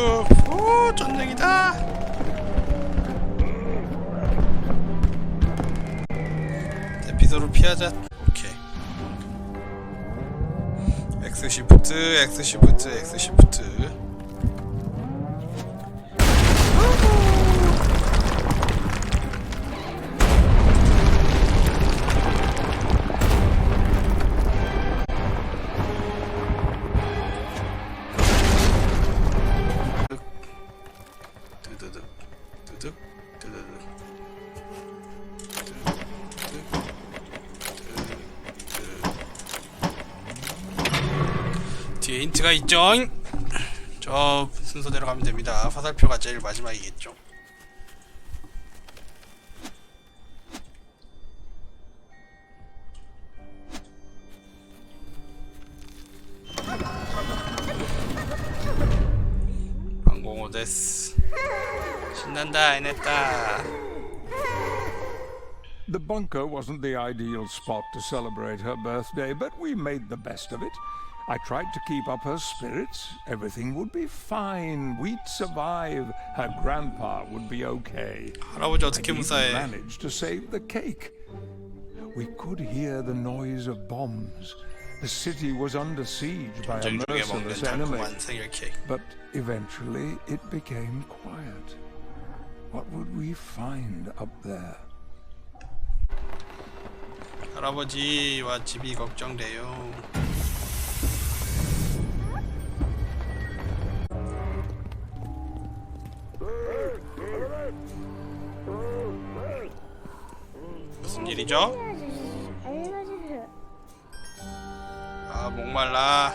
오, 전쟁이다. 대피소로 피하자. 오케이. X 시프트, X 시프트, X 시프트. 뒤에 힌트가 있죠? 저 순서대로 가면 됩니다. 화살표가 제일 마지막이겠죠. 방공호 데스. 신난다, 해냈다. The bunker wasn't the ideal spot to celebrate her birthday, but we made the best of it. I tried to keep up her spirits. Everything would be fine. We'd survive. Her grandpa would be okay. 할아버지 어떻게 I 무사해? managed to save the cake. We could hear the noise of bombs. The city was under siege by a 전쟁 중에 먹는 merciless enemy. 달콤한 생일 케이크. But eventually it became quiet. What would we find up there? 할아버지와 집이 걱정돼요. 무슨 일이죠? 아, 목말라.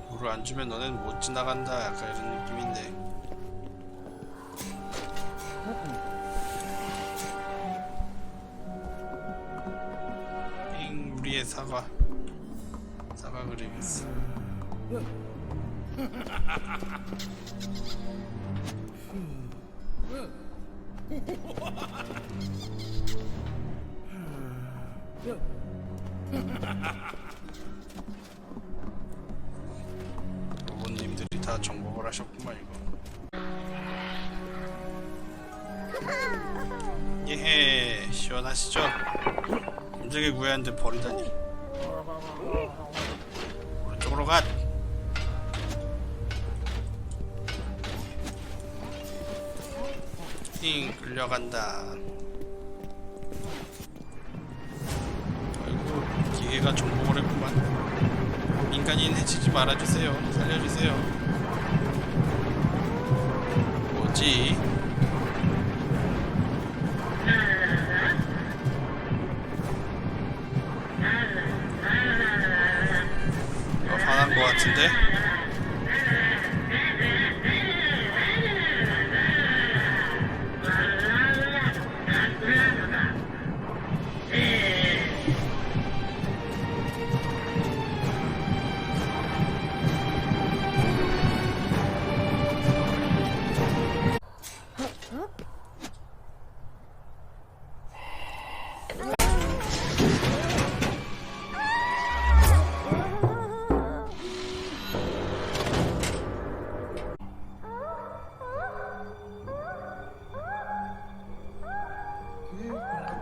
물을 안 주면 너넨 못 지나간다. 약간 이런 느낌인데. 우리의 사과 그림이었어. 로봇님들이 다 정복을 하셨구만 이거. 예헤, 시원하시죠? 힘들게 구해왔는데 버리다니. 오른쪽으로 가. 끌려간다. 아이고, 기계가 정복을 했구만. 인간인 해치지 말아주세요. 살려주세요. 뭐지? 화난 것 같은데?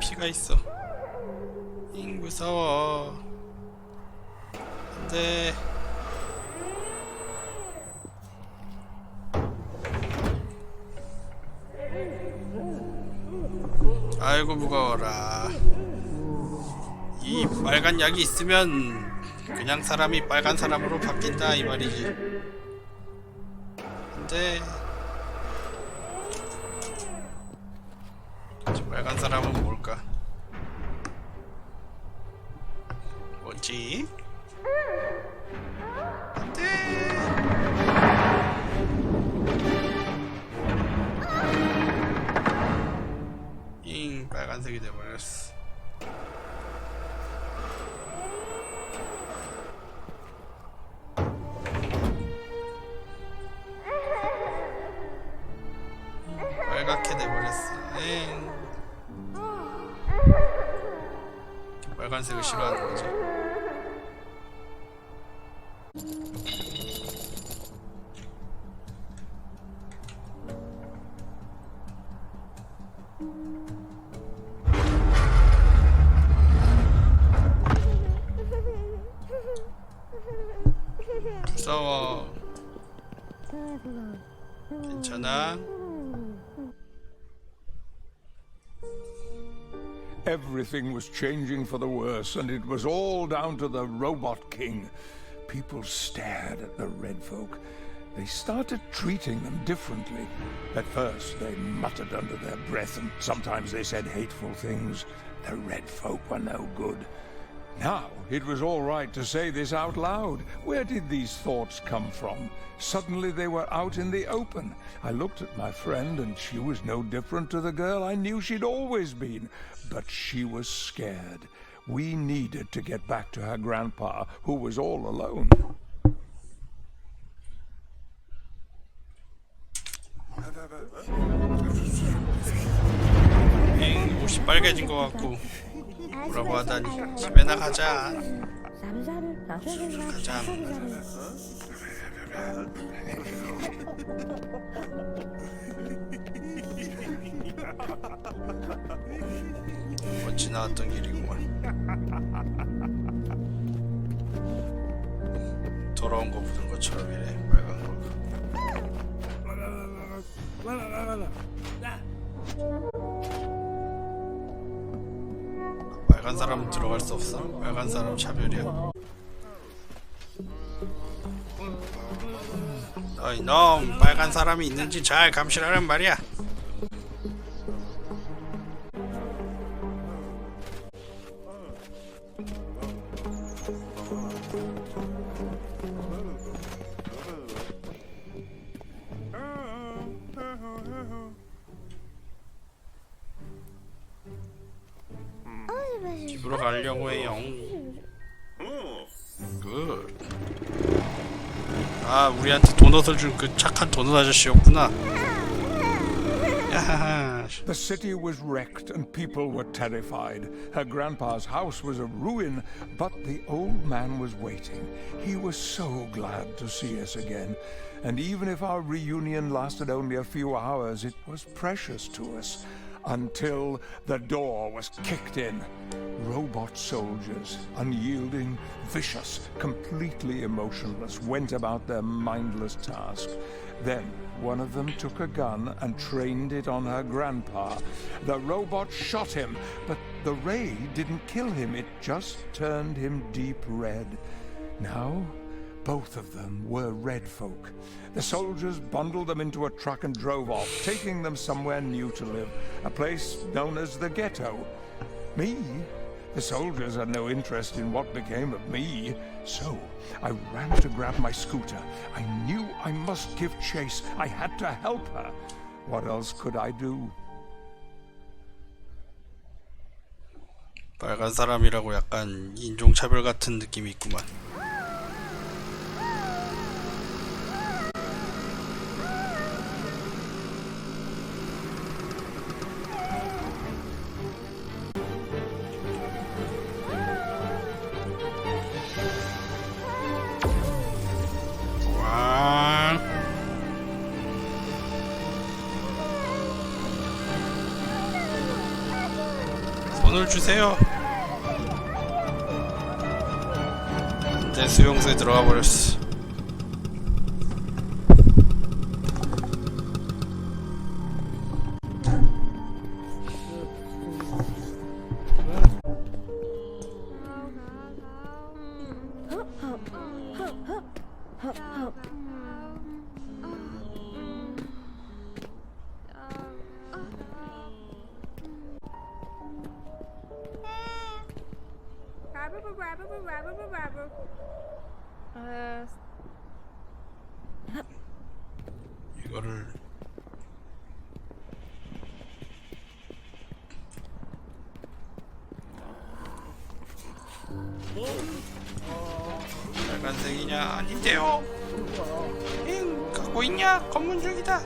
피가 있어. 무서워. 안돼. 아이고 무거워라. 이 빨간 약이 있으면 그냥 사람이 빨간 사람으로 바뀐다 이 말이지. 안돼. 저 빨간 사람은 뭘까? 뭐지? 안돼. 빨간색이 돼버렸어. 빨갛게 돼버렸어. 빨간색을 싫어하는 거지. 무서워. 괜찮아? Everything was changing for the worse, and it was all down to the Robot King. People stared at the Red Folk. They started treating them differently. At first, they muttered under their breath, and sometimes they said hateful things. The Red Folk were no good. Now, it was all right to say this out loud. Where did these thoughts come from? Suddenly they were out in the open. I looked at my friend, and she was no different to the girl I knew she'd always been. But she was scared. We needed to get back to her grandpa, who was all alone. 옷이 빨개진 것 같고 뭐라고 하다니. 집에나 가자. 가자. 지나왔던 길이구만. 더러운 거 묻은 것처럼 이래. 빨간 거. 빨간 사람은 들어갈 수 없어. 빨간 사람 차별이야. 너 이놈, 빨간 사람이 있는지 잘 감시하란 말이야. 집으로 가려고 해요. 굿. 아, 우리한테 도넛을 준 그 착한 도넛 아저씨였구나. 야하하. The city was wrecked and people were terrified. Her grandpa's house was a ruin, but the old man was waiting. He was so glad to see us again. And even if our reunion lasted only a few hours, it was precious to us. Until the door was kicked in. Robot soldiers, unyielding, vicious, completely emotionless, went about their mindless task. Then one of them took a gun and trained it on her grandpa. The robot shot him, but the ray didn't kill him, it just turned him deep red. Now, both of them were red folk. The soldiers bundled them into a truck and drove off, taking them somewhere new to live, a place known as the ghetto. Me? The soldiers had no interest in what became of me, so I ran to grab my scooter. I knew I must give chase. I had to help her. What else could I do? 빨간 사람이라고 약간 인종차별 같은 느낌이 있구만. 손을 주세요. 안돼, 수용소에 들어가 버렸어. 이거를 빨간색이냐? 아닌데요. 엥, 가고 있냐? 검문 중이다.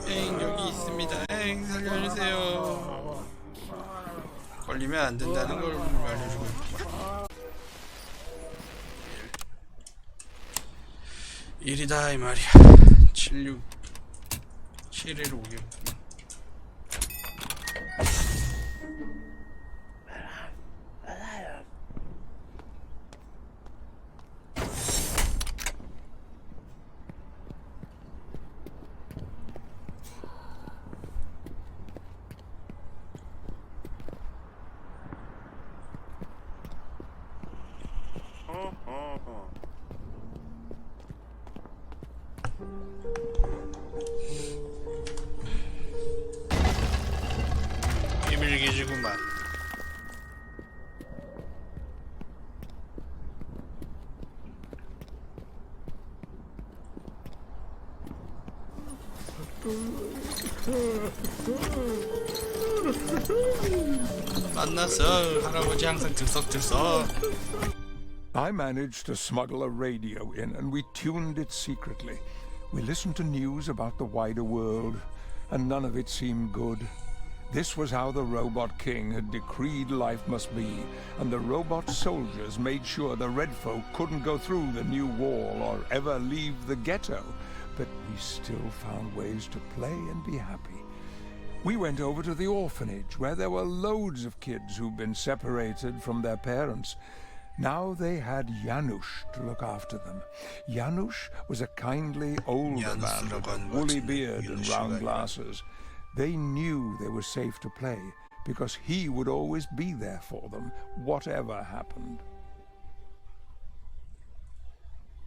엥, 여기 있습니다. 엥, 살려주세요. 걸리면 안 된다는 걸 알려주고 있구만. 일이다 이 말이야. 76 7일 5개. 비밀기지구만. 만났어. 할아버지 항상 들썩들썩. I managed to smuggle a radio in, and we tuned it secretly. We listened to news about the wider world, and none of it seemed good. This was how the Robot King had decreed life must be, and the robot soldiers made sure the Red folk couldn't go through the new wall or ever leave the ghetto. But we still found ways to play and be happy. We went over to the orphanage, where there were loads of kids who'd been separated from their parents. Now they had Janusz to look after them. Janusz was a kindly older man with a woolly beard and round glasses. They knew they were safe to play, because he would always be there for them, whatever happened.